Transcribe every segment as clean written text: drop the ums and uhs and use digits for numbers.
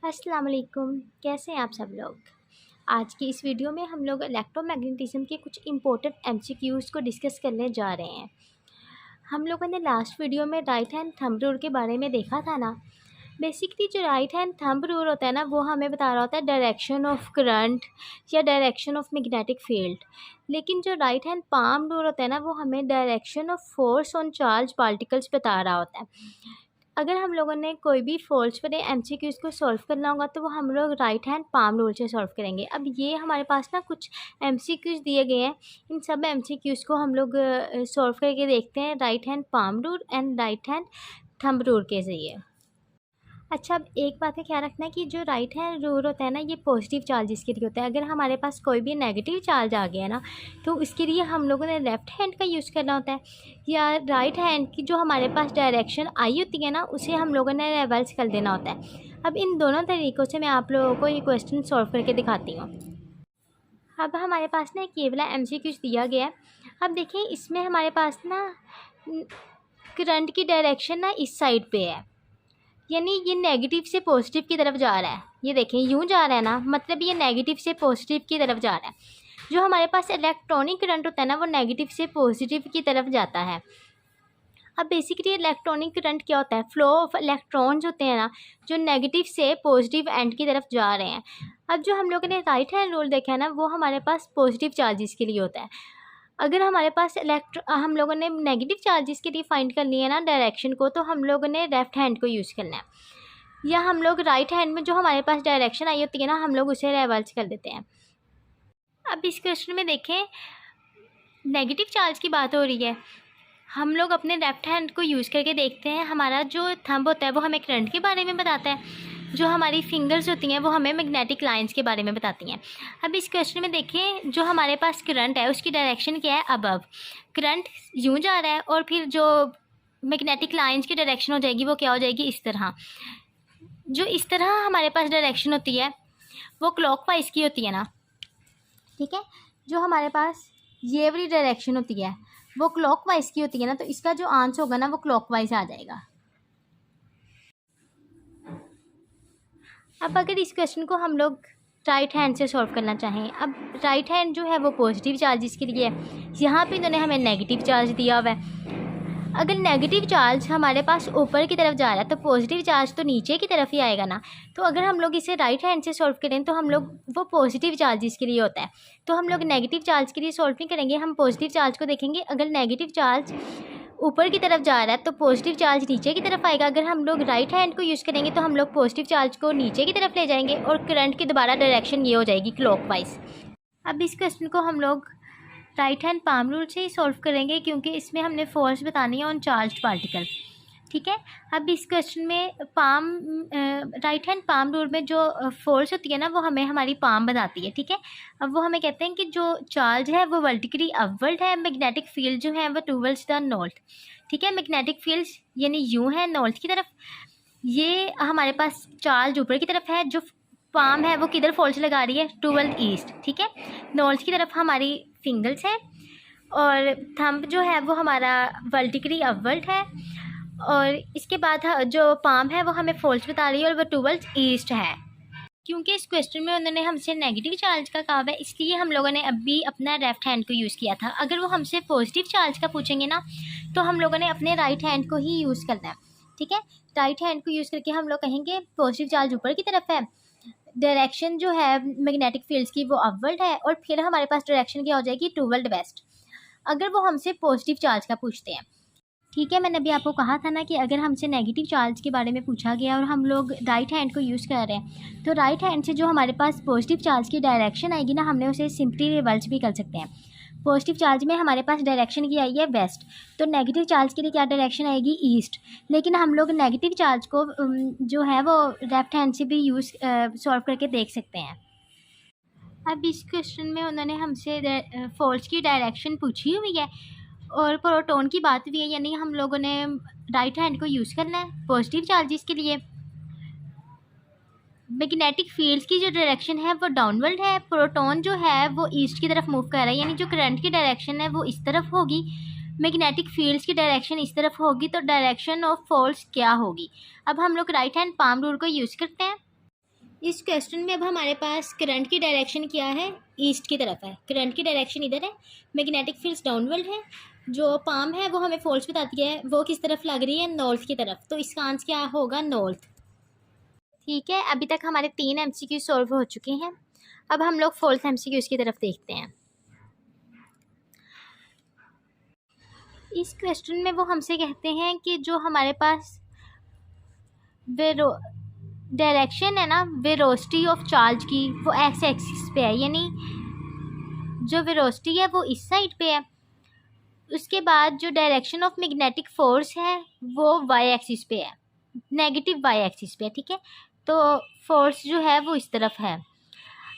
अस्सलाम वालेकुम। कैसे हैं आप सब लोग। आज की इस वीडियो में हम लोग इलेक्ट्रोमैग्नेटिज्म के कुछ इंपॉर्टेंट एमसीक्यूज़ को डिस्कस करने जा रहे हैं। हम लोगों ने लास्ट वीडियो में राइट हैंड थंब रूल के बारे में देखा था ना। बेसिकली जो राइट हैंड थंब रूल होता है ना, वो हमें बता रहा होता है डायरेक्शन ऑफ करंट या डायरेक्शन ऑफ मैग्नेटिक फील्ड। लेकिन जो राइट हैंड पाम रूल होता है ना, वो हमें direction of force on charge particles बता रहा होता है। अगर हम लोगों ने कोई भी फॉल्स वाले एमसीक्यूज़ को सॉल्व करना होगा तो वो हम लोग राइट हैंड पाम रूल से सॉल्व करेंगे। अब ये हमारे पास ना कुछ एमसीक्यूज़ दिए गए हैं। इन सब एमसीक्यूज़ को हम लोग सॉल्व करके देखते हैं right hand palm rule and right hand thumb rule के ज़रिए। अच्छा, अब एक बात का ख्याल रखना है कि जो राइट हैंड रूल होता है ना, ये पॉजिटिव चार्जेस के लिए होता है। अगर हमारे पास कोई भी नेगेटिव चार्ज आ गया ना, तो इसके लिए हम लोगों ने लेफ़्ट हैंड का यूज़ करना होता है, या राइट हैंड की जो हमारे पास डायरेक्शन आई होती है ना, उसे हम लोगों ने रिवर्स कर देना होता है। अब इन दोनों तरीक़ों से मैं आप लोगों को ये क्वेश्चन सॉल्व करके दिखाती हूँ। अब हमारे पास ना एक ये वाला एमसीक्यू दिया गया है। अब देखिए, इसमें हमारे पास ना करंट की डायरेक्शन ना इस साइड पे है, यानी ये नेगेटिव से पॉजिटिव की तरफ जा रहा है। ये देखें, यूँ जा रहा है ना, मतलब ये नेगेटिव से पॉजिटिव की तरफ जा रहा है। जो हमारे पास इलेक्ट्रॉनिक करंट होता है ना, वो नेगेटिव से पॉजिटिव की तरफ जाता है। अब बेसिकली इलेक्ट्रॉनिक करंट क्या होता है? फ्लो ऑफ इलेक्ट्रॉन्स होते हैं ना, जो नेगेटिव से पॉजिटिव एंड की तरफ जा रहे हैं। अब जो हम लोगों ने राइट हैंड रूल देखा है ना, वो हमारे पास पॉजिटिव चार्जेस के लिए होता है। अगर हमारे पास हम लोगों ने नेगेटिव चार्जेस के लिए फाइंड करनी है ना डायरेक्शन को, तो हम लोगों ने लेफ्ट हैंड को यूज़ करना है, या हम लोग राइट हैंड में जो हमारे पास डायरेक्शन आई होती है ना, हम लोग उसे रिवर्स कर देते हैं। अब इस क्वेश्चन में देखें, नेगेटिव चार्ज की बात हो रही है। हम लोग अपने लेफ्ट हैंड को यूज़ करके देखते हैं। हमारा जो थंब होता है वो हमें करंट के बारे में बताता है, जो हमारी फिंगर्स होती हैं वो हमें मैग्नेटिक लाइंस के बारे में बताती हैं। अब इस क्वेश्चन में देखें, जो हमारे पास करंट है उसकी डायरेक्शन क्या है? अबव। करंट यूँ जा रहा है, और फिर जो मैग्नेटिक लाइंस की डायरेक्शन हो जाएगी वो क्या हो जाएगी? इस तरह। जो इस तरह हमारे पास डायरेक्शन होती है वो क्लॉकवाइज की होती है ना, ठीक है। जो हमारे पास ये वाली डायरेक्शन होती है वो क्लॉकवाइज की होती है ना, तो इसका जो आंसर होगा ना वो क्लॉकवाइज आ जाएगा। अब अगर इस क्वेश्चन को हम लोग राइट हैंड से सॉल्व करना चाहें, अब राइट हैंड जो है वो पॉजिटिव चार्जेस के लिए है। यहाँ पे इन्होंने हमें नेगेटिव चार्ज दिया हुआ है। अगर नेगेटिव चार्ज हमारे पास ऊपर की तरफ जा रहा है तो पॉजिटिव चार्ज तो नीचे की तरफ ही आएगा ना। तो अगर हम लोग इसे राइट हैंड से सॉल्व करें तो हम लोग वो पॉजिटिव चार्जेस के लिए होता है, तो हम लोग नेगेटिव चार्ज के लिए सॉल्व नहीं करेंगे, हम पॉजिटिव चार्ज को देखेंगे। अगर नेगेटिव चार्ज ऊपर की तरफ जा रहा है तो पॉजिटिव चार्ज नीचे की तरफ आएगा। अगर हम लोग राइट हैंड को यूज़ करेंगे तो हम लोग पॉजिटिव चार्ज को नीचे की तरफ ले जाएंगे, और करंट की दोबारा डायरेक्शन ये हो जाएगी क्लॉकवाइज। अब इस क्वेश्चन को हम लोग राइट हैंड पाम रूल से ही सॉल्व करेंगे, क्योंकि इसमें हमने फोर्स बतानी है ऑन चार्ज पार्टिकल, ठीक है। अब इस क्वेश्चन में राइट हैंड पाम रूल में जो फोर्स होती है ना, वो हमें हमारी पाम बताती है, ठीक है। अब वो हमें कहते हैं कि जो चार्ज है वो वर्टिकली अपवर्ड है, मैग्नेटिक फील्ड जो है वो टूवर्ड्स द नॉर्थ, ठीक है। मैग्नेटिक फील्ड यानी यूँ है नॉर्थ की तरफ। ये हमारे पास चार्ज ऊपर की तरफ है, जो पाम है वो किधर फोल्स लगा रही है? टूवर्ड ईस्ट, ठीक है। नॉर्थ की तरफ हमारी फिंगर्स हैं, और थंब जो है वो हमारा वर्टिकली अपवर्ड है, और इसके बाद जो पाम है वो हमें फोल्स बता रही है और वो टूवर्ड्स ईस्ट है। क्योंकि इस क्वेश्चन में उन्होंने हमसे नेगेटिव चार्ज का कहा है, इसलिए हम लोगों ने अभी अपना लेफ्ट हैंड को यूज़ किया था। अगर वो हमसे पॉजिटिव चार्ज का पूछेंगे ना, तो हम लोगों ने अपने राइट हैंड को ही यूज़ करना है, ठीक है। राइट हैंड को यूज़ करके हम लोग कहेंगे पॉजिटिव चार्ज ऊपर की तरफ है, डायरेक्शन जो है मैग्नेटिक फील्ड्स की वो अपवर्ड है, और फिर हमारे पास डायरेक्शन क्या हो जाएगी? Toward west. अगर वो हमसे पॉजिटिव चार्ज का पूछते हैं, ठीक है। मैंने अभी आपको कहा था ना कि अगर हमसे नेगेटिव चार्ज के बारे में पूछा गया और हम लोग राइट हैंड को यूज़ कर रहे हैं, तो राइट हैंड से जो हमारे पास पॉजिटिव चार्ज की डायरेक्शन आएगी ना, हमने उसे सिंपली रिवर्स भी कर सकते हैं। पॉजिटिव चार्ज में हमारे पास डायरेक्शन की आई है वेस्ट, तो नेगेटिव चार्ज के लिए क्या डायरेक्शन आएगी? ईस्ट। लेकिन हम लोग नेगेटिव चार्ज को जो है वो लेफ्ट हैंड से भी यूज़ सॉल्व करके देख सकते हैं। अब इस क्वेश्चन में उन्होंने हमसे फोर्स की डायरेक्शन पूछी हुई है, और प्रोटॉन की बात भी है, यानी हम लोगों ने राइट हैंड को यूज़ करना है पॉजिटिव चार्जेस के लिए। मैग्नेटिक फील्ड की जो डायरेक्शन है वो डाउनवर्ड है, प्रोटॉन जो है वो ईस्ट की तरफ मूव कर रहा है, यानी जो करंट की डायरेक्शन है वो इस तरफ होगी, मैग्नेटिक फील्ड्स की डायरेक्शन इस तरफ होगी, तो डायरेक्शन ऑफ फोर्स क्या होगी? अब हम लोग राइट हैंड पाम रूल को यूज़ करते हैं। इस क्वेश्चन में अब हमारे पास करंट की डायरेक्शन क्या है, ईस्ट की तरफ है। करंट की डायरेक्शन इधर है, मैग्नेटिक फील्ड डाउनवर्ड है, जो पाम है वो हमें फोर्स बताती है वो किस तरफ लग रही है, नॉर्थ की तरफ। तो इसका आंसर क्या होगा, नॉर्थ। ठीक है, अभी तक हमारे 3 MCQ सॉल्व हो चुके हैं। अब हम लोग 4th MCQ की तरफ देखते हैं। इस क्वेश्चन में वो हमसे कहते हैं कि जो हमारे पास डायरेक्शन है ना वेलोसिटी ऑफ चार्ज की, वो एक्स एक्सिस पे है, यानी जो वेलोसिटी है वो इस साइड पे है। उसके बाद जो डायरेक्शन ऑफ मैग्नेटिक फोर्स है वो वाई एक्सिस पे है, नेगेटिव वाई एक्सिस पे है। ठीक है, तो फोर्स जो है वो इस तरफ है।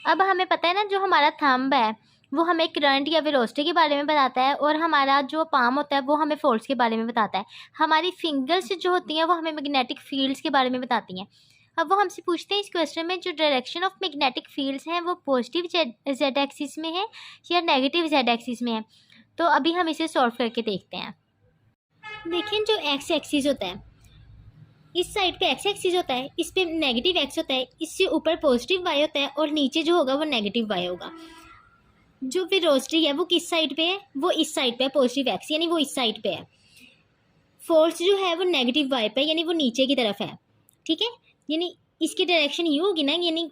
अब हमें पता है ना जो हमारा थंब है वो हमें करंट या वेलोसिटी के बारे में बताता है, और हमारा जो पाम होता है वो हमें फोर्स के बारे में बताता है। हमारी फिंगर्स जो होती हैं वो हमें मैग्नेटिक फील्ड्स के बारे में बताती हैं। अब वो हमसे पूछते हैं इस क्वेश्चन में जो डायरेक्शन ऑफ मैग्नेटिक फील्ड्स हैं वो पॉजिटिव जेड एक्सिस में है या नेगेटिव जेड एक्सिस में है। तो अभी हम इसे सॉल्व करके देखते हैं। देखिए, जो एक्स एक्सिस होता है, इस साइड पे एक्स एक्सिस होता है, इस पे नेगेटिव एक्स होता है, इससे ऊपर पॉजिटिव वाई होता है और नीचे जो होगा वो नेगेटिव वाई होगा। जो वेलोसिटी है वो किस साइड पे है, वो इस साइड पे है, पॉजिटिव एक्स, यानी वो इस साइड पे है। फोर्स जो है वो नेगेटिव वाई पे, यानी वो नीचे की तरफ है। ठीक है, यानी इसकी डायरेक्शन ये होगी ना, यानी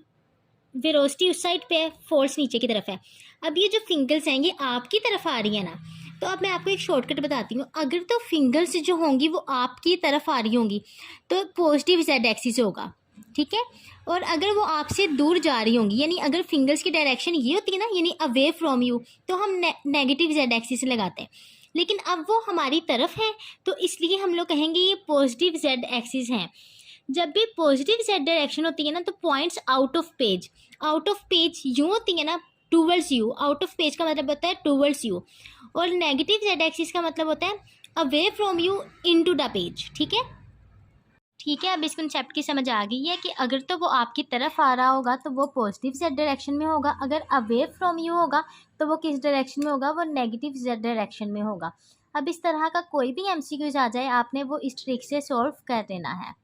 वेलोसिटी उस साइड पे है, फोर्स नीचे की तरफ है। अब ये जो फिंगर्स हैं ये आपकी तरफ आ रही है ना, तो अब मैं आपको एक शॉर्टकट बताती हूँ। अगर तो फिंगर्स जो होंगी वो आपकी तरफ आ रही होंगी तो पॉजिटिव जेड एक्सिस होगा। ठीक है, और अगर वो आपसे दूर जा रही होंगी, यानी अगर फिंगर्स की डायरेक्शन ये होती है ना, यानी अवे फ्रॉम यू, तो हम नेगेटिव जेड एक्सिस लगाते हैं। लेकिन अब वो हमारी तरफ है तो इसलिए हम लोग कहेंगे ये पॉजिटिव जेड एक्सिस हैं। जब भी पॉजिटिव जेड डायरेक्शन होती है ना तो पॉइंट्स आउट ऑफ पेज यूँ होती है ना, towards you. Out of page का मतलब होता है टूवर्ड्स यू, और नेगेटिव जेड एक्सिस का मतलब होता है away from you into the page. ठीक है, अब इस कंसेप्ट की समझ आ गई है कि अगर तो वो आपकी तरफ आ रहा होगा तो वो पॉजिटिव जेड डायरेक्शन में होगा, अगर अवे फ्रॉम यू होगा तो वो किस डायरेक्शन में होगा, वो नेगेटिव जेड डायरेक्शन में होगा। अब इस तरह का कोई भी MCQs आ जाए आपने वो इस ट्रिक से सॉल्व कर देना है।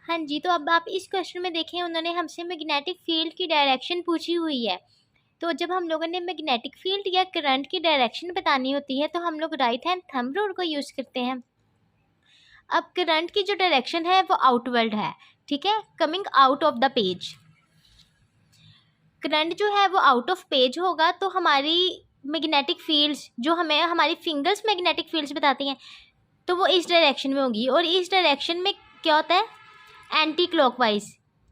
हाँ जी, तो अब आप इस क्वेश्चन में देखें, उन्होंने हमसे मैग्नेटिक फील्ड की डायरेक्शन पूछी हुई है। तो जब हम लोगों ने मैग्नेटिक फील्ड या करंट की डायरेक्शन बतानी होती है तो हम लोग राइट हैंड थंब रूल को यूज़ करते हैं। अब करंट की जो डायरेक्शन है वो आउटवर्ड है। ठीक है, coming out of the page. Current जो है वो आउट ऑफ पेज होगा तो हमारी मैग्नेटिक फील्ड्स जो हमें हमारी फिंगर्स मैग्नेटिक फील्ड्स बताती हैं तो वो इस डायरेक्शन में होगी, और इस डायरेक्शन में क्या होता है, एंटी क्लॉकवाइज।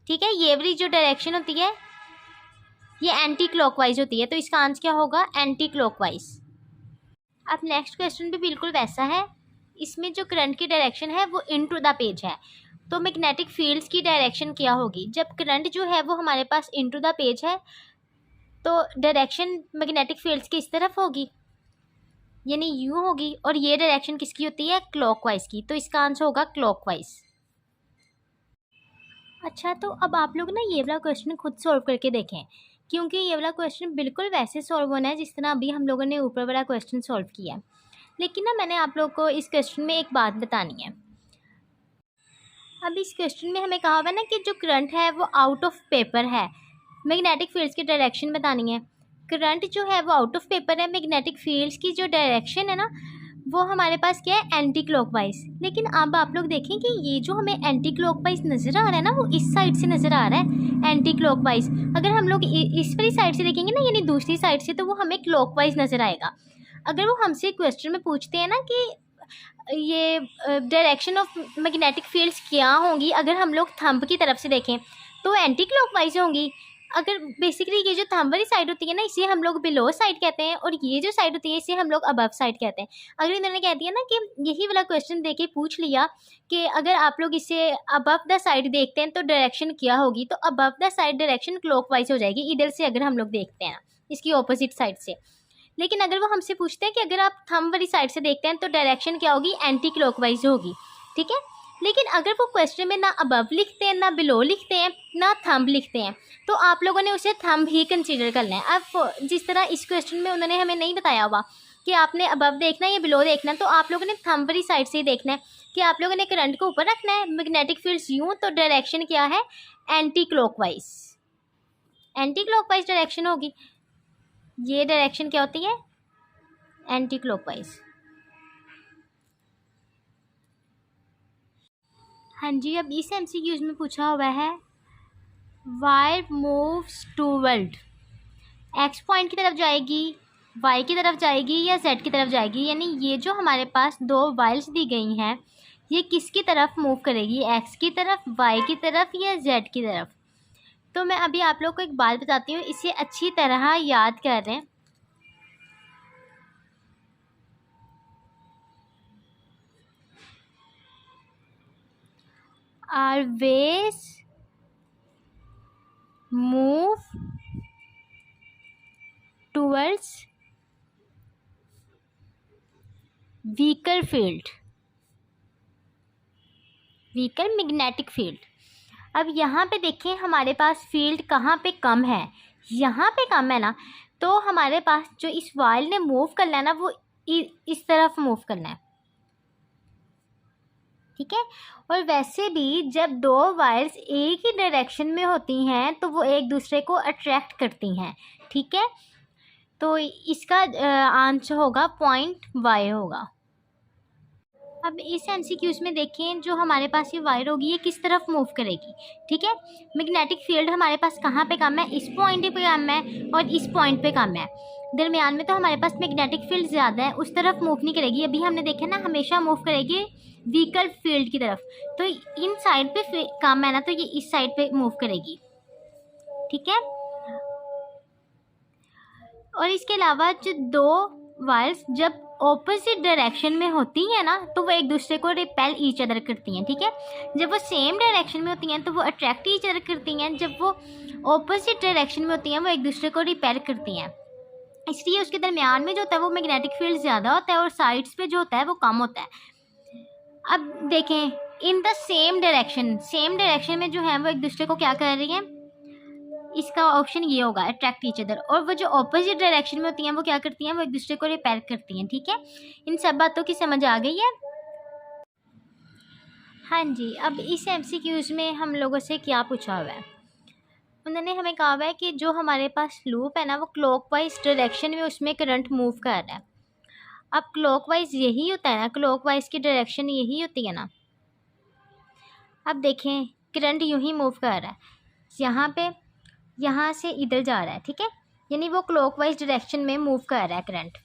ठीक है, ये वाली जो डायरेक्शन होती है ये एंटी क्लॉकवाइज होती है, तो इसका आंसर क्या होगा, एंटी क्लॉकवाइज। अब नेक्स्ट क्वेश्चन भी बिल्कुल वैसा है। इसमें जो करंट की डायरेक्शन है वो इनटू द पेज है, तो मैग्नेटिक फील्ड्स की डायरेक्शन क्या होगी। जब करंट जो है वो हमारे पास इनटू द पेज है तो डायरेक्शन मैग्नेटिक फील्ड्स की इस तरफ होगी, यानी यूँ होगी, और ये डायरेक्शन किसकी होती है, क्लॉकवाइज की, तो इसका आंसर होगा क्लॉकवाइज। अच्छा, तो अब आप लोग ना ये वाला क्वेश्चन खुद सॉल्व करके देखें, क्योंकि ये वाला क्वेश्चन बिल्कुल वैसे सॉल्व होना है जिस तरह अभी हम लोगों ने ऊपर वाला क्वेश्चन सॉल्व किया है। लेकिन ना मैंने आप लोग को इस क्वेश्चन में एक बात बतानी है। अब इस क्वेश्चन में हमें कहा हुआ है ना कि जो करंट है वो आउट ऑफ पेपर है, मैग्नेटिक फील्ड्स की डायरेक्शन बतानी है। करंट जो है वो आउट ऑफ पेपर है, मैग्नेटिक फील्ड्स की जो डायरेक्शन है ना वो हमारे पास क्या है, एंटी क्लॉकवाइज। लेकिन अब आप लोग देखें कि ये जो हमें एंटी क्लॉकवाइज नज़र आ रहा है ना वो इस साइड से नज़र आ रहा है, एंटी क्लॉकवाइज। अगर हम लोग इस वाली साइड से देखेंगे ना, यानी दूसरी साइड से, तो वो हमें क्लॉकवाइज नज़र आएगा। अगर वो हमसे क्वेश्चन में पूछते हैं ना कि ये डायरेक्शन ऑफ मैग्नेटिक फील्ड्स क्या होंगी, अगर हम लोग थंब की तरफ से देखें तो एंटी क्लॉकवाइज होंगी। अगर बेसिकली ये जो थंब वाली साइड होती है ना इसे हम लोग बिलो साइड कहते हैं, और ये जो साइड होती है इसे हम लोग अबव साइड कहते हैं। अगर इन्होंने कह दिया ना कि यही वाला क्वेश्चन देके पूछ लिया कि अगर आप लोग इसे अबव द साइड देखते हैं तो डायरेक्शन क्या होगी, तो above the side direction clockwise हो जाएगी इधर से, अगर हम लोग देखते हैं इसकी ऑपोजिट साइड से। लेकिन अगर वो हमसे पूछते हैं कि अगर आप थंब वाली साइड से देखते हैं तो डायरेक्शन क्या होगी, एंटी क्लॉकवाइज होगी। ठीक है, लेकिन अगर वो क्वेश्चन में ना अबव लिखते हैं, ना बिलो लिखते हैं, ना थंब लिखते हैं, तो आप लोगों ने उसे थंब ही कंसीडर करना है। अब जिस तरह इस क्वेश्चन में उन्होंने हमें नहीं बताया हुआ कि आपने अबव देखना है या बिलो देखना है, तो आप लोगों ने थंब वाली साइड से ही देखना है कि आप लोगों ने करंट को ऊपर रखना है, मैग्नेटिक फील्ड्स यूँ, तो डायरेक्शन क्या है, anti clockwise, anti clockwise direction होगी। ये डायरेक्शन क्या होती है, एंटी क्लॉकवाइज। हाँ जी, अब इस एमसीक्यूज में पूछा हुआ है wire moves toward, x point की तरफ जाएगी, वाई की तरफ जाएगी या जेड की तरफ जाएगी, यानी ये जो हमारे पास दो वायर्स दी गई हैं ये किसकी तरफ मूव करेगी, एक्स की तरफ, वाई की तरफ या जेड की तरफ। तो मैं अभी आप लोग को एक बात बताती हूँ, इसे अच्छी तरह याद कर रहे हैं। Are ways move towards weaker field, weaker magnetic field. अब यहाँ पे देखें हमारे पास फील्ड कहाँ पे कम है, यहाँ पे कम है ना, तो हमारे पास जो इस वायर ने मूव करना है ना वो इस तरफ मूव करना है, ठीक है। और वैसे भी जब दो वायर्स एक ही डायरेक्शन में होती हैं तो वो एक दूसरे को अट्रैक्ट करती हैं, ठीक है। तो इसका आंसर होगा पॉइंट वाई होगा। अब इस एमसीक्यूज में देखें जो हमारे पास ये वायर होगी ये किस तरफ मूव करेगी, ठीक है। मैग्नेटिक फील्ड हमारे पास कहाँ पे कम है, इस पॉइंट पे कम है और इस पॉइंट पे कम है, दरमियान में तो हमारे पास मैग्नेटिक फील्ड ज़्यादा है, उस तरफ मूव नहीं करेगी। अभी हमने देखा ना हमेशा मूव करेगी व्हीकल फील्ड की तरफ, तो इन साइड पे कम है ना तो ये इस साइड पे मूव करेगी, ठीक है। और इसके अलावा जो दो वायर्स जब ऑपोजिट डायरेक्शन में होती हैं ना तो वो एक दूसरे को रिपेल ईच अदर करती हैं, ठीक है। जब वो सेम डायरेक्शन में होती हैं तो वो अट्रैक्ट ईच अदर करती हैं, जब वो ऑपोजिट डायरेक्शन में होती हैं वो एक दूसरे को रिपेल करती हैं। इसलिए उसके दरमियान में जो होता है वो मैग्नेटिक फील्ड ज़्यादा होता है और साइड्स पे जो होता है वो कम होता है। अब देखें इन द सेम डायरेक्शन में जो है वो एक दूसरे को क्या कर रही हैं, इसका ऑप्शन ये होगा अट्रैक्ट ईच अदर। और वो जो ऑपोजिट डायरेक्शन में होती हैं वो क्या करती हैं, वो एक दूसरे को रिपेल करती हैं, ठीक है। इन सब बातों की समझ आ गई है। हाँ जी, अब इस एमसीक्यूज में हम लोगों से क्या पूछा हुआ है, उन्होंने हमें कहा हुआ है कि जो हमारे पास लूप है ना वो क्लॉकवाइज डायरेक्शन में उसमें करंट मूव कर रहा है। अब क्लॉकवाइज यही होता है ना, क्लॉकवाइज की डायरेक्शन यही होती है ना। अब देखें करंट यूं ही मूव कर रहा है, यहाँ पे यहाँ से इधर जा रहा है, ठीक है, यानी वो क्लॉकवाइज डायरेक्शन में मूव कर रहा है करंट।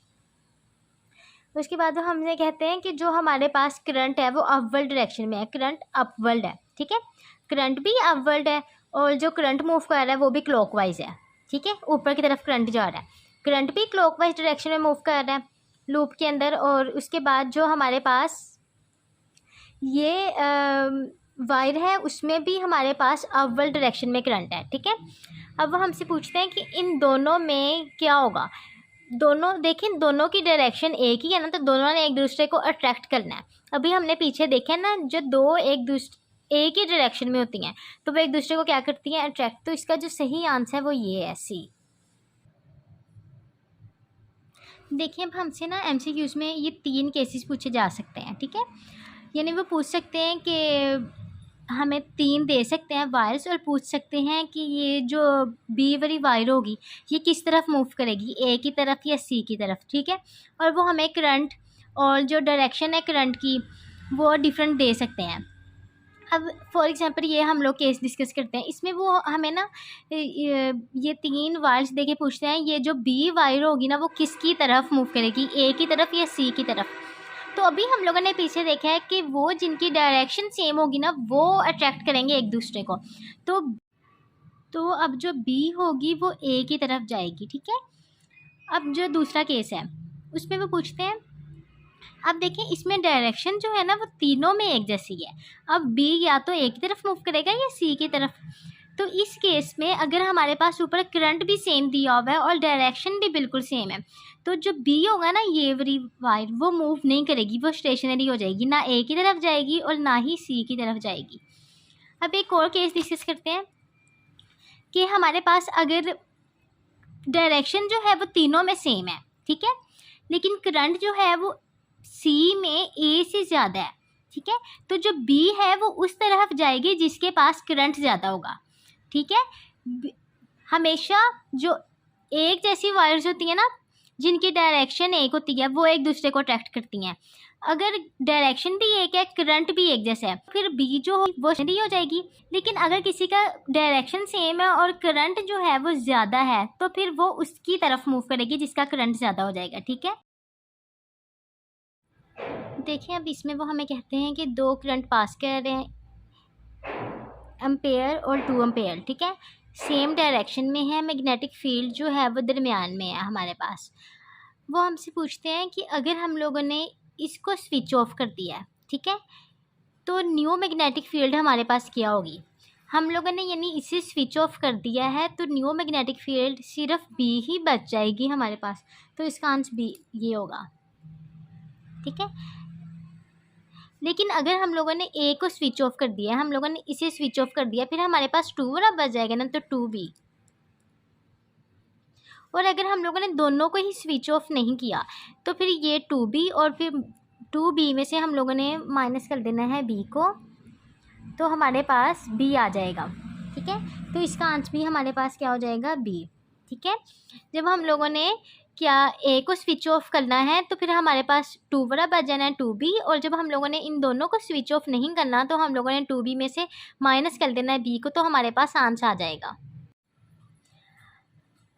उसके बाद वो हमसे कहते हैं कि जो हमारे पास करंट है वो अपवर्ड डायरेक्शन में है, करंट अपवर्ड है, ठीक है। करंट भी अपवर्ड है और जो करंट मूव कर रहा है वो भी क्लॉकवाइज है, ठीक है, ऊपर की तरफ करंट जा रहा है, करंट भी क्लॉकवाइज डायरेक्शन में मूव कर रहा है लूप के अंदर। और उसके बाद जो हमारे पास ये वायर है उसमें भी हमारे पास अपवर्ड डायरेक्शन में करंट है, ठीक है। अब वो हमसे पूछते हैं कि इन दोनों में क्या होगा, दोनों देखें दोनों की डायरेक्शन एक ही है ना, तो दोनों ने एक दूसरे को अट्रैक्ट करना है। अभी हमने पीछे देखा ना जो दो एक ही डायरेक्शन में होती हैं तो वो एक दूसरे को क्या करती हैं, अट्रैक्ट। तो इसका जो सही आंसर है वो ये है सी। देखिए अब हमसे ना एमसीक्यूज में ये 3 केसेस पूछे जा सकते हैं, ठीक है। यानी वो पूछ सकते हैं कि हमें 3 दे सकते हैं वायर्स और पूछ सकते हैं कि ये जो बी वाली वायर होगी ये किस तरफ मूव करेगी, ए की तरफ या सी की तरफ, ठीक है। और वो हमें करंट और जो डायरेक्शन है करंट की वो डिफरेंट दे सकते हैं। अब फॉर एग्जांपल ये हम लोग केस डिस्कस करते हैं, इसमें वो हमें ना ये 3 वायर्स दे के पूछते हैं ये जो बी वायर होगी ना वो किसकी तरफ मूव करेगी, ए की तरफ या सी की तरफ। तो अभी हम लोगों ने पीछे देखा है कि वो जिनकी डायरेक्शन सेम होगी ना वो अट्रैक्ट करेंगे एक दूसरे को। तो अब जो बी होगी वो ए की तरफ जाएगी, ठीक है। अब जो दूसरा केस है उसमें वो पूछते हैं, अब देखें इसमें डायरेक्शन जो है ना वो तीनों में एक जैसी है। अब बी या तो ए की तरफ मूव करेगा या सी की तरफ। तो इस केस में अगर हमारे पास ऊपर करंट भी सेम दिया हुआ है और डायरेक्शन भी बिल्कुल सेम है तो जो बी होगा ना ये वाली वायर वो मूव नहीं करेगी, वो स्टेशनरी हो जाएगी, ना ए की तरफ जाएगी और ना ही सी की तरफ जाएगी। अब एक और केस डिस्कस करते हैं कि हमारे पास अगर डायरेक्शन जो है वो तीनों में सेम है, ठीक है, लेकिन करंट जो है वो सी में ए से ज़्यादा है, ठीक है। तो जो बी है वो उस तरफ जाएगी जिसके पास करंट ज़्यादा होगा, ठीक है। हमेशा जो एक जैसी वायर्स होती हैं ना, जिनकी डायरेक्शन एक होती है, वो एक दूसरे को अट्रैक्ट करती हैं। अगर डायरेक्शन भी एक है, करंट भी एक जैसा है, फिर बी जो हो वो स्टेडी हो जाएगी। लेकिन अगर किसी का डायरेक्शन सेम है और करंट जो है वो ज़्यादा है, तो फिर वो उसकी तरफ मूव करेगी जिसका करंट ज़्यादा हो जाएगा, ठीक है। देखिए अब इसमें वो हमें कहते हैं कि दो करंट पास कर रहे हैं, एम्पेयर और 2 एम्पेयर, ठीक है। सेम डायरेक्शन में है, मैग्नेटिक फील्ड जो है वो दरमियान में है हमारे पास। वो हमसे पूछते हैं कि अगर हम लोगों ने इसको स्विच ऑफ कर दिया है, ठीक है, तो न्यू मैग्नेटिक फील्ड हमारे पास क्या होगी। हम लोगों ने यानी इसे स्विच ऑफ कर दिया है, तो न्यू मैग्नेटिक फील्ड सिर्फ बी ही बच जाएगी हमारे पास। तो इसका आंसर बी ये होगा, ठीक है। लेकिन अगर हम लोगों ने ए को स्विच ऑफ कर दिया, हम लोगों ने इसे स्विच ऑफ कर दिया, फिर हमारे पास 2 वाला बच जाएगा ना, तो 2B। और अगर हम लोगों ने दोनों को ही स्विच ऑफ नहीं किया, तो फिर ये 2B और फिर 2B में से हम लोगों ने माइनस कर देना है B को, तो हमारे पास B आ जाएगा, ठीक है। तो इसका आंसर भी हमारे पास क्या हो जाएगा, B, ठीक है। जब हम लोगों ने क्या ए को स्विच ऑफ करना है, तो फिर हमारे पास 2 बड़ा बच जाना है 2B, और जब हम लोगों ने इन दोनों को स्विच ऑफ नहीं करना, तो हम लोगों ने 2B में से माइनस कर देना है B को, तो हमारे पास आंसर आ जाएगा।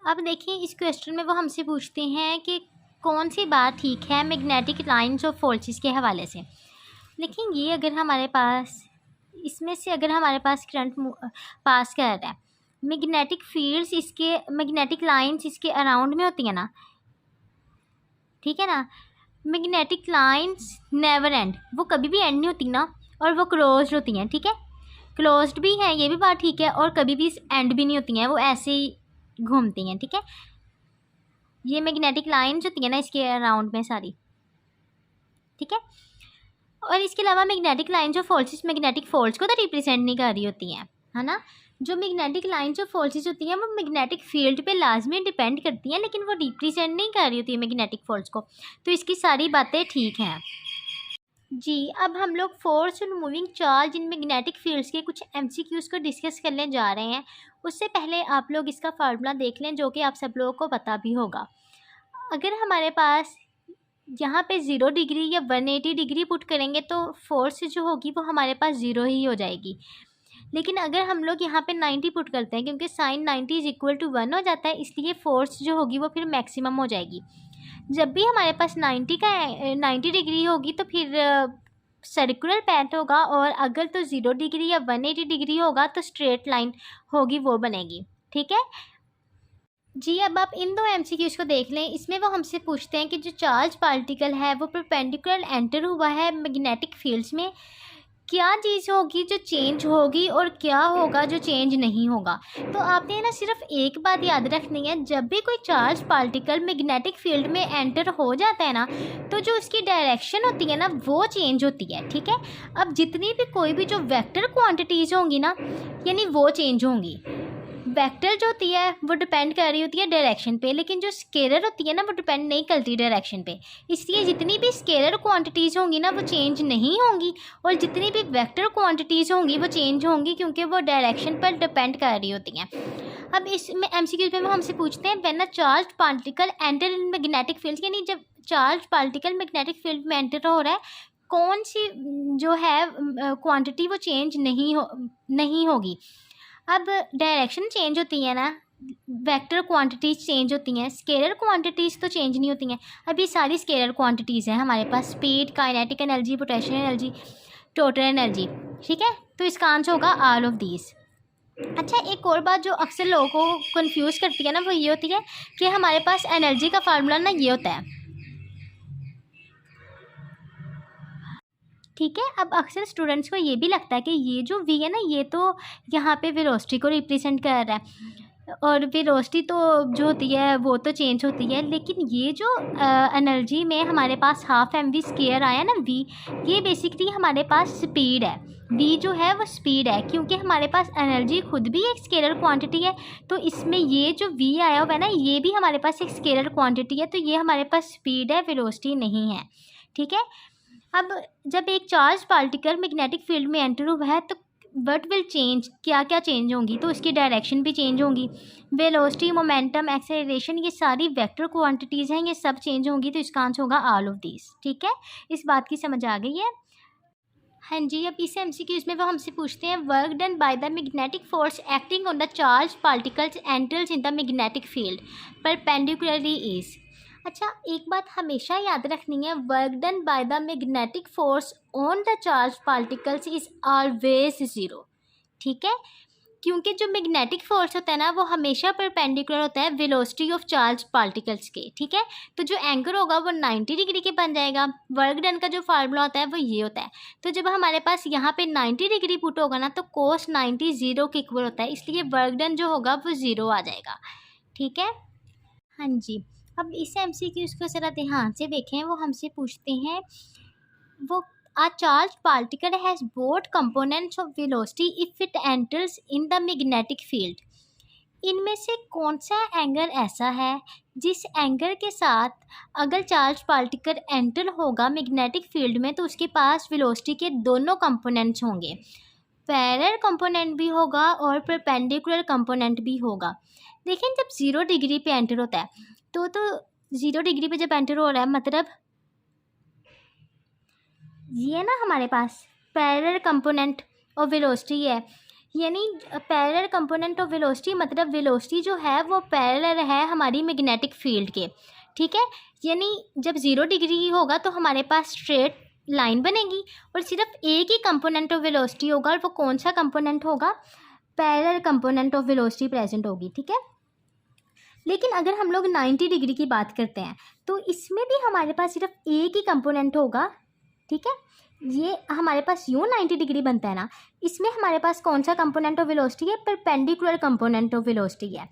अब देखिए इस क्वेश्चन में वो हमसे पूछते हैं कि कौन सी बात ठीक है मैग्नेटिक लाइंस और फोर्सेस के हवाले से। लेकिन ये अगर हमारे पास इसमें से अगर हमारे पास करंट पास कर रहा है, मैग्नेटिक फील्ड्स इसके मैग्नेटिक लाइंस इसके अराउंड में होती है ना, ठीक है ना। मैग्नेटिक लाइंस नेवर एंड, वो कभी भी एंड नहीं होती ना, और वो क्लोज्ड होती हैं, ठीक है। क्लोज्ड भी है, ये भी बात ठीक है, और कभी भी एंड भी नहीं होती हैं, वो ऐसे ही घूमती हैं, ठीक है। ये मैग्नेटिक लाइंस होती है ना इसके अराउंड में सारी, ठीक है। और इसके अलावा मैग्नेटिक लाइंस और फोर्सेस मैग्नेटिक फोर्स को तो रिप्रेजेंट नहीं कर रही होती हैं, है ना। जो मैग्नेटिक लाइंस और फोर्सेस होती हैं वो मैग्नेटिक फील्ड पे लाजमी डिपेंड करती हैं, लेकिन वो रिप्रेजेंट नहीं कर रही होती है मैग्नेटिक फोर्स को। तो इसकी सारी बातें ठीक हैं जी। अब हम लोग फोर्स और moving charge in magnetic fields के कुछ एमसीक्यूज़ को डिस्कस करने जा रहे हैं। उससे पहले आप लोग इसका फार्मूला देख लें, जो कि आप सब लोगों को पता भी होगा। अगर हमारे पास यहाँ पे 0 डिग्री या 180 डिग्री पुट करेंगे, तो फोर्स जो होगी वो हमारे पास 0 ही हो जाएगी। लेकिन अगर हम लोग यहाँ पे 90 पुट करते हैं, क्योंकि साइन 90 इज इक्वल टू 1 हो जाता है, इसलिए फोर्स जो होगी वो फिर मैक्सिमम हो जाएगी। जब भी हमारे पास 90 डिग्री होगी, तो फिर सर्कुलर पैथ होगा, और अगर तो 0 डिग्री या 180 डिग्री होगा तो स्ट्रेट लाइन होगी, वो बनेगी, ठीक है जी। अब आप इन दो एमसीक्यूज़ को देख लें। इसमें वो हमसे पूछते हैं कि जो चार्ज पार्टिकल है वो परपेंडिकुलर एंटर हुआ है मैग्नेटिक फील्ड्स में, क्या चीज़ होगी जो चेंज होगी और क्या होगा जो चेंज नहीं होगा। तो आपने ना सिर्फ एक बात याद रखनी है, जब भी कोई चार्ज पार्टिकल मैग्नेटिक फील्ड में एंटर हो जाता है ना, तो जो उसकी डायरेक्शन होती है ना वो चेंज होती है, ठीक है। अब जितनी भी कोई भी जो वेक्टर क्वांटिटीज़ होंगी ना, यानी वो चेंज होंगी। वेक्टर जो होती है वो डिपेंड कर रही होती है डायरेक्शन पे, लेकिन जो स्केलर होती है ना वो डिपेंड नहीं करती डायरेक्शन पे। इसलिए जितनी भी स्केलर क्वांटिटीज़ होंगी ना वो चेंज नहीं होंगी, और जितनी भी वेक्टर क्वांटिटीज़ होंगी वो चेंज होंगी, क्योंकि वो डायरेक्शन पर डिपेंड कर रही होती हैं। अब इसमें एमसीक्यूज़ में हमसे पूछते हैं when a charge particle enter in magnetic field, यानी जब चार्ज पार्टिकल मैग्नेटिक फील्ड में एंटर हो रहा है, कौन सी जो है क्वांटिटी वो चेंज नहीं होगी। अब डायरेक्शन चेंज होती है ना, वेक्टर क्वांटिटीज़ चेंज होती हैं, स्केलर क्वांटिटीज़ तो चेंज नहीं होती हैं। अब ये सारी स्केलर क्वांटिटीज़ हैं हमारे पास, speed, kinetic energy, potential energy, total energy, ठीक है। तो इसका आंसर होगा ऑल ऑफ दीज। अच्छा, एक और बात जो अक्सर लोगों को कन्फ्यूज़ करती है ना, वो ये होती है कि हमारे पास एनर्जी का फार्मूला ना ये होता है, ठीक है। अब अक्सर स्टूडेंट्स को ये भी लगता है कि ये जो v है ना, ये तो यहाँ पे वेलोसिटी को रिप्रेजेंट कर रहा है, और वेलोसिटी तो जो होती है वो तो चेंज होती है, लेकिन ये जो एनर्जी में हमारे पास हाफ एम वी स्क्वायर आया ना वी, ये बेसिकली हमारे पास स्पीड है। वी जो है वो स्पीड है, क्योंकि हमारे पास एनर्जी खुद भी एक स्केलर क्वांटिटी है, तो इसमें ये जो वी आया हुआ है ना, ये भी हमारे पास एक स्केलर क्वांटिटी है, तो ये हमारे पास स्पीड है, वेलोसिटी नहीं है। ठीक है। अब जब एक चार्ज पार्टिकल मैग्नेटिक फील्ड में एंटर हुआ है तो व्हाट विल चेंज, क्या क्या चेंज होंगी, तो उसकी डायरेक्शन भी चेंज होंगी। वेलोसिटी, मोमेंटम, एक्सेलरेशन, ये सारी वेक्टर क्वांटिटीज़ हैं, ये सब चेंज होंगी, तो इसका आंसर होगा ऑल ऑफ दीज। ठीक है, इस बात की समझ आ गई है। हाँ जी, अब इस एमसीक्यूज में वो हमसे पूछते हैं work done by the magnetic force acting on the charge particles enters in the magnetic field perpendicularly is. अच्छा, एक बात हमेशा याद रखनी है, work done by the magnetic force on the charge particles is always zero. ठीक है, क्योंकि जो मैग्नेटिक फोर्स होता है ना वो हमेशा परपेंडिकुलर होता है वेलोसिटी ऑफ चार्ज पार्टिकल्स के। ठीक है, तो जो एंगल होगा वो 90 डिग्री के बन जाएगा। वर्क डन का जो फार्मूला होता है वो ये होता है, तो जब हमारे पास यहाँ पे 90 डिग्री पुट होगा ना तो कोस 90 ज़ीरो के इक्वल होता है, इसलिए वर्क डन जो होगा वो ज़ीरो आ जाएगा। ठीक है। हाँ जी, अब इस एमसीक्यूज को ज़रा ध्यान से देखें। वो हमसे पूछते हैं वो a charged particle has both components of velocity if it enters in the magnetic field। इनमें से कौन सा एंगल ऐसा है जिस एंगल के साथ अगर चार्ज पार्टिकल एंटर होगा मैग्नेटिक फील्ड में तो उसके पास वेलोसिटी के दोनों कंपोनेंट्स होंगे, पैरेलल कंपोनेंट भी होगा और परपेंडिकुलर कंपोनेंट भी होगा। देखिए, जब 0 डिग्री पे एंटर होता है तो 0 डिग्री पे जब एंटर हो रहा है, मतलब ये ना हमारे पास पैरेलल कंपोनेंट और वेलोसिटी है, यानी पैरेलल कंपोनेंट ऑफ वेलोसिटी मतलब वेलोसिटी जो है वो पैरेलल है हमारी मैग्नेटिक फील्ड के। ठीक है, यानी जब 0 डिग्री होगा तो हमारे पास स्ट्रेट लाइन बनेगी और सिर्फ एक ही कंपोनेंट ऑफ वेलोसिटी होगा, और वो कौन सा कंपोनेंट होगा, parallel component of velocity present होगी। ठीक है, लेकिन अगर हम लोग 90 डिग्री की बात करते हैं तो इसमें भी हमारे पास सिर्फ एक ही कंपोनेंट होगा। ठीक है, ये हमारे पास यूँ 90 डिग्री बनता है ना, इसमें हमारे पास कौन सा कंपोनेंट ऑफ वेलोसिटी है, परपेंडिकुलर कंपोनेंट ऑफ वेलोसिटी है।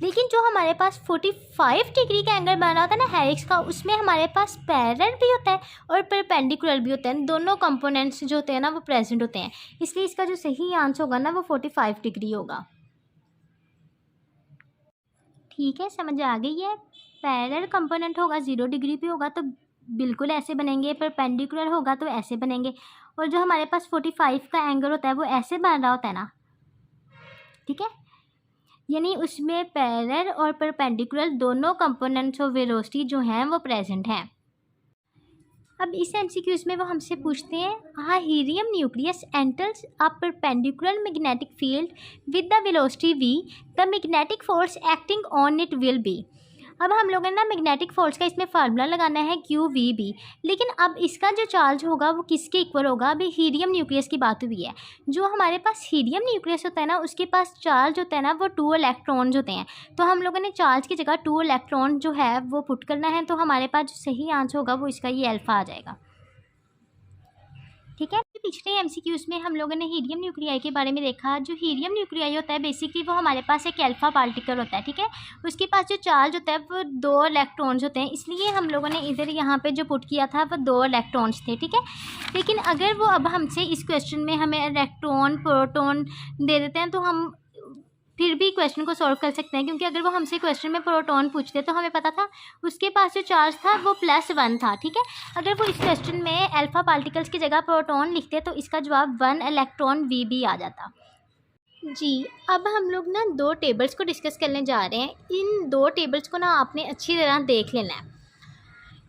लेकिन जो हमारे पास 45 डिग्री का एंगल बना होता है ना हेलिक्स का, उसमें हमारे पास पैरेलल भी होता है और परपेंडिकुलर भी होता है, दोनों कंपोनेंट्स जो होते हैं ना वो प्रेजेंट होते हैं, इसलिए इसका जो सही आंसर होगा ना वो 45 डिग्री होगा। ठीक है, समझ आ गई है। पैरेलल कंपोनेंट होगा 0 डिग्री पे होगा तो बिल्कुल ऐसे बनेंगे, परपेंडिकुलर होगा तो ऐसे बनेंगे, और जो हमारे पास 45 का एंगल होता है वो ऐसे बन रहा होता है ना। ठीक है, यानी उसमें पैरेलल और परपेंडिकुलर दोनों कंपोनेंट्स ऑफ वेलोसिटी जो हैं वो प्रेजेंट हैं। अब इस एमसीक्यूज में वो हमसे पूछते हैं हाँ helium nucleus enters a perpendicular magnetic field with the velocity v, the magnetic force acting on it will be. अब हम लोगों ने ना मैग्नेटिक फोर्स का इसमें फार्मूला लगाना है QVB, लेकिन अब इसका जो चार्ज होगा वो किसके इक्वल होगा। अभी हीलियम न्यूक्लियस की बात हुई है, जो हमारे पास हीलियम न्यूक्लियस होता है ना उसके पास चार्ज होता है ना वो 2 इलेक्ट्रॉन्स होते हैं, तो हम लोगों ने चार्ज की जगह 2 इलेक्ट्रॉन जो है वो पुट करना है, तो हमारे पास जो सही आंसर होगा वो इसका ये अल्फ़ा आ जाएगा। ठीक है, पिछले एमसीक्यूज में हम लोगों ने हीलियम न्यूक्लियाई के बारे में देखा। जो हीलियम न्यूक्लियाई होता है बेसिकली वो हमारे पास एक अल्फा पार्टिकल होता है। ठीक है, उसके पास जो चार्ज होता है वो 2 इलेक्ट्रॉन्स होते हैं, इसलिए हम लोगों ने इधर यहाँ पे जो पुट किया था वो 2 इलेक्ट्रॉन्स थे। ठीक है, लेकिन अगर वो अब हमसे इस क्वेश्चन में हमें इलेक्ट्रॉन प्रोटॉन दे देते हैं तो हम फिर भी क्वेश्चन को सॉल्व कर सकते हैं, क्योंकि अगर वो हमसे क्वेश्चन में प्रोटॉन पूछते तो हमें पता था उसके पास जो चार्ज था वो +1 था। ठीक है, अगर वो इस क्वेश्चन में अल्फा पार्टिकल्स की जगह प्रोटॉन लिखते तो इसका जवाब 1 इलेक्ट्रॉन VB आ जाता। जी, अब हम लोग ना 2 टेबल्स को डिस्कस करने जा रहे हैं। इन 2 टेबल्स को ना आपने अच्छी तरह देख लेना है।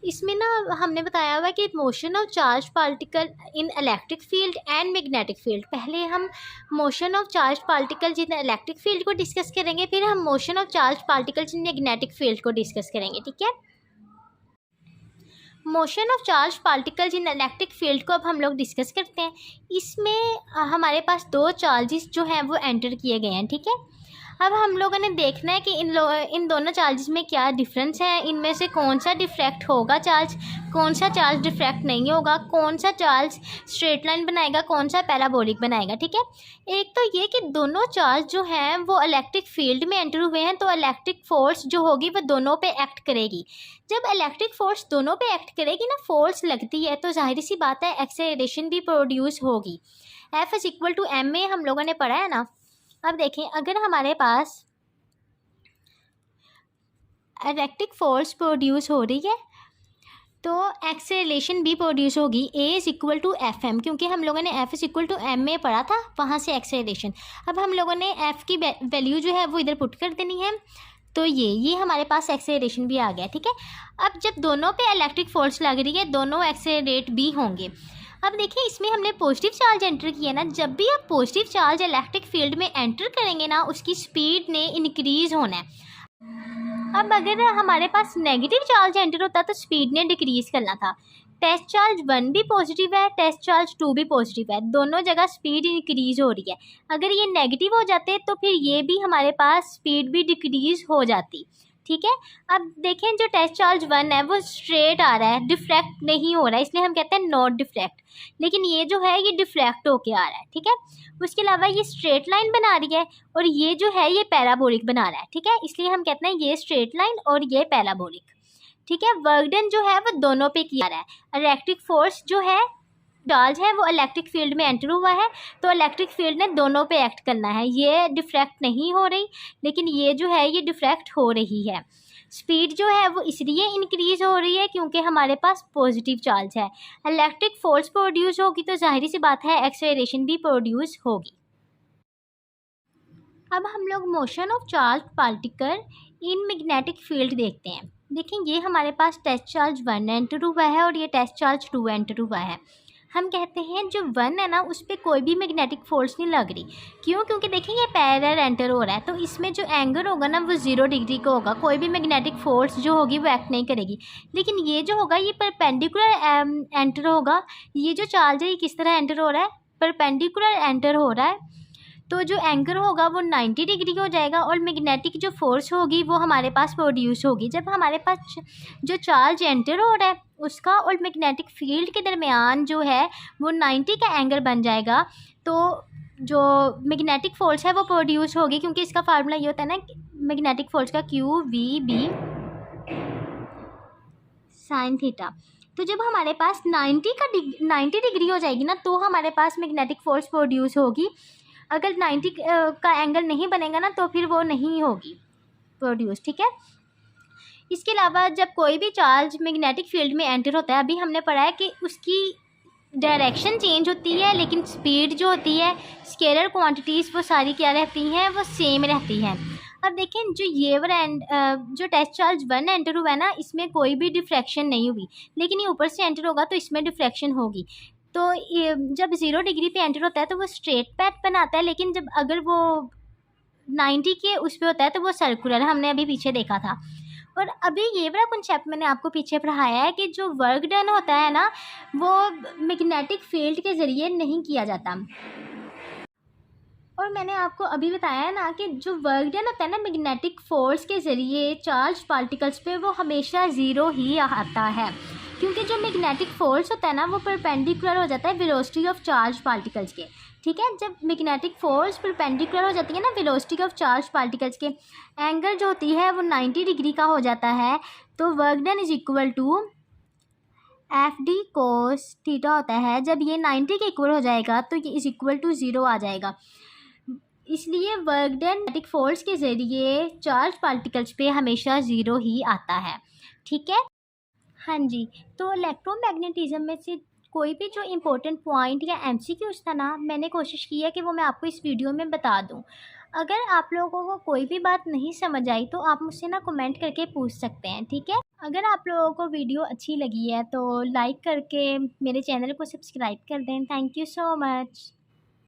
इसमें ना हमने बताया हुआ है कि motion of charge particle in electric field and magnetic field. पहले हम motion of charge particles in electric field को डिस्कस करेंगे, फिर हम motion of charge particles in magnetic field को डिस्कस करेंगे। ठीक है, motion of charge particles in electric field को अब हम लोग डिस्कस करते हैं। इसमें हमारे पास 2 चार्जेस जो हैं वो एंटर किए गए हैं। ठीक है, अब हम लोगों ने देखना है कि इन दोनों चार्जेस में क्या डिफरेंस है, इनमें से कौन सा डिफ्रैक्ट होगा चार्ज, कौन सा चार्ज डिफ्रैक्ट नहीं होगा, कौन सा चार्ज स्ट्रेट लाइन बनाएगा, कौन सा पैराबोलिक बनाएगा। ठीक है, एक तो ये कि दोनों चार्ज जो हैं वो इलेक्ट्रिक फील्ड में एंटर हुए हैं, तो इलेक्ट्रिक फोर्स जो होगी वो दोनों पे एक्ट करेगी। जब इलेक्ट्रिक फोर्स दोनों पे एक्ट करेगी ना, फोर्स लगती है, तो जाहिर सी बात है एक्सेलरेशन भी प्रोड्यूस होगी। F is equal to m a हम लोगों ने पढ़ा है ना। अब देखें, अगर हमारे पास इलेक्ट्रिक फोर्स प्रोड्यूस हो रही है तो एक्सेलरेशन भी प्रोड्यूस होगी। A is equal to F m, क्योंकि हम लोगों ने F is equal to m a पढ़ा था, वहाँ से एक्सेलरेशन। अब हम लोगों ने F की वैल्यू जो है वो इधर पुट कर देनी है, तो ये हमारे पास एक्सेलरेशन भी आ गया। ठीक है, अब जब दोनों पे इलेक्ट्रिक फोर्स लग रही है, दोनों एक्सेलरेट भी होंगे। अब देखिए, इसमें हमने पॉजिटिव चार्ज एंटर किया ना, जब भी आप पॉजिटिव चार्ज इलेक्ट्रिक फील्ड में एंटर करेंगे ना, उसकी स्पीड ने इंक्रीज होना है। अब अगर हमारे पास नेगेटिव चार्ज एंटर होता तो स्पीड ने डिक्रीज करना था। टेस्ट चार्ज 1 भी पॉजिटिव है, टेस्ट चार्ज 2 भी पॉजिटिव है, दोनों जगह स्पीड इंक्रीज हो रही है। अगर ये नेगेटिव हो जाते तो फिर ये भी हमारे पास स्पीड भी डिक्रीज हो जाती। ठीक है, अब देखें, जो टेस्ट चार्ज 1 है वो स्ट्रेट आ रहा है, डिफ्रैक्ट नहीं हो रहा है, इसलिए हम कहते हैं नॉट डिफ्रैक्ट। लेकिन ये जो है ये डिफ्रैक्ट होके आ रहा है। ठीक है, उसके अलावा ये स्ट्रेट लाइन बना रही है और ये जो है ये पैराबोलिक बना रहा है। ठीक है, इसलिए हम कहते हैं ये स्ट्रेट लाइन और ये पैराबोलिक। ठीक है, वर्क डन जो है वो दोनों पे किया रहा है। इलेक्ट्रिक फोर्स जो है चार्ज है वो इलेक्ट्रिक फील्ड में एंटर हुआ है, तो इलेक्ट्रिक फील्ड ने दोनों पे एक्ट करना है। ये डिफ्रैक्ट नहीं हो रही, लेकिन ये जो है ये डिफ्रैक्ट हो रही है। स्पीड जो है वो इसलिए इंक्रीज हो रही है क्योंकि हमारे पास पॉजिटिव चार्ज है। इलेक्ट्रिक फोर्स प्रोड्यूस होगी तो जाहिर सी बात है एक्सेलरेशन भी प्रोड्यूस होगी। अब हम लोग motion of charge particle in magnetic field देखते हैं। देखिए, ये हमारे पास टेस्ट चार्ज 1 एंटर हुआ है और ये टेस्ट चार्ज 2 एंटर हुआ है। हम कहते हैं जो 1 है ना, उस पर कोई भी मैग्नेटिक फोर्स नहीं लग रही। क्यों? क्योंकि देखिए ये पैरेलल एंटर हो रहा है, तो इसमें जो एंगल होगा ना वो 0 डिग्री का होगा, कोई भी मैग्नेटिक फोर्स जो होगी वो एक्ट नहीं करेगी। लेकिन ये जो होगा ये परपेंडिकुलर एंटर होगा। ये जो चार्ज है ये किस तरह एंटर हो रहा है? परपेंडिकुलर एंटर हो रहा है, तो जो एंगल होगा वो 90 डिग्री हो जाएगा और मैग्नेटिक जो फोर्स होगी वो हमारे पास प्रोड्यूस होगी। जब हमारे पास जो चार्ज एंटर हो रहा है उसका और मैग्नेटिक फील्ड के दरमियान जो है वो 90 का एंगल बन जाएगा, तो जो मैग्नेटिक फोर्स है वो प्रोड्यूस होगी। क्योंकि इसका फार्मूला ये होता है ना मैग्नेटिक फोर्स का, QVB साइन थीटा। तो जब हमारे पास 90 डिग्री हो जाएगी ना, तो हमारे पास मैग्नेटिक फोर्स प्रोड्यूस होगी। अगर 90 का एंगल नहीं बनेगा ना तो फिर वो नहीं होगी प्रोड्यूस। ठीक है, इसके अलावा जब कोई भी चार्ज मैग्नेटिक फील्ड में एंटर होता है, अभी हमने पढ़ा है कि उसकी डायरेक्शन चेंज होती है, लेकिन स्पीड जो होती है, स्केलर क्वांटिटीज़ वो सारी क्या रहती हैं, वो सेम रहती हैं। अब देखें, जो ये जो टेस्ट चार्ज 1 एंटर हुआ है ना, इसमें कोई भी डिफ्रैक्शन नहीं हुई, लेकिन ये ऊपर से एंटर होगा तो इसमें डिफ्रैक्शन होगी। तो जब 0 डिग्री पे एंटर होता है तो वो स्ट्रेट पैथ बनाता है, लेकिन जब अगर वो 90 के उस पर होता है तो वो सर्कुलर, हमने अभी पीछे देखा था। और अभी ये वाला कॉन्सेप्ट मैंने आपको पीछे पढ़ाया है कि जो वर्क डन होता है ना वो मैग्नेटिक फील्ड के ज़रिए नहीं किया जाता। और मैंने आपको अभी बताया है ना कि जो वर्क डन होता है ना मैग्नेटिक फोर्स के ज़रिए चार्ज पार्टिकल्स पे, वो हमेशा 0 ही आता है, क्योंकि जो मैग्नेटिक फोर्स होता है ना वो परपेंडिकुलर हो जाता है वेलोसिटी ऑफ चार्ज पार्टिकल्स के। ठीक है, जब मैग्नेटिक फोर्स परपेंडिकुलर हो जाती है ना वेलोसिटी ऑफ चार्ज पार्टिकल्स के, एंगल जो होती है वो 90 डिग्री का हो जाता है, तो work done is equal to FD cos theta होता है। जब ये 90 के इक्वल हो जाएगा तो ये इज इक्वल टू 0 आ जाएगा। इसलिए वर्क डन मैग्नेटिक फोर्स के ज़रिए चार्ज पार्टिकल्स पे हमेशा 0 ही आता है। ठीक है, हाँ जी। तो इलेक्ट्रोमैग्नेटिज्म में से कोई भी जो इम्पोर्टेंट पॉइंट या MCQs था ना, मैंने कोशिश की है कि वो मैं आपको इस वीडियो में बता दूं। अगर आप लोगों को कोई भी बात नहीं समझ आई तो आप मुझसे ना कमेंट करके पूछ सकते हैं। ठीक है, अगर आप लोगों को वीडियो अच्छी लगी है तो लाइक करके मेरे चैनल को सब्सक्राइब कर दें। Thank you so much.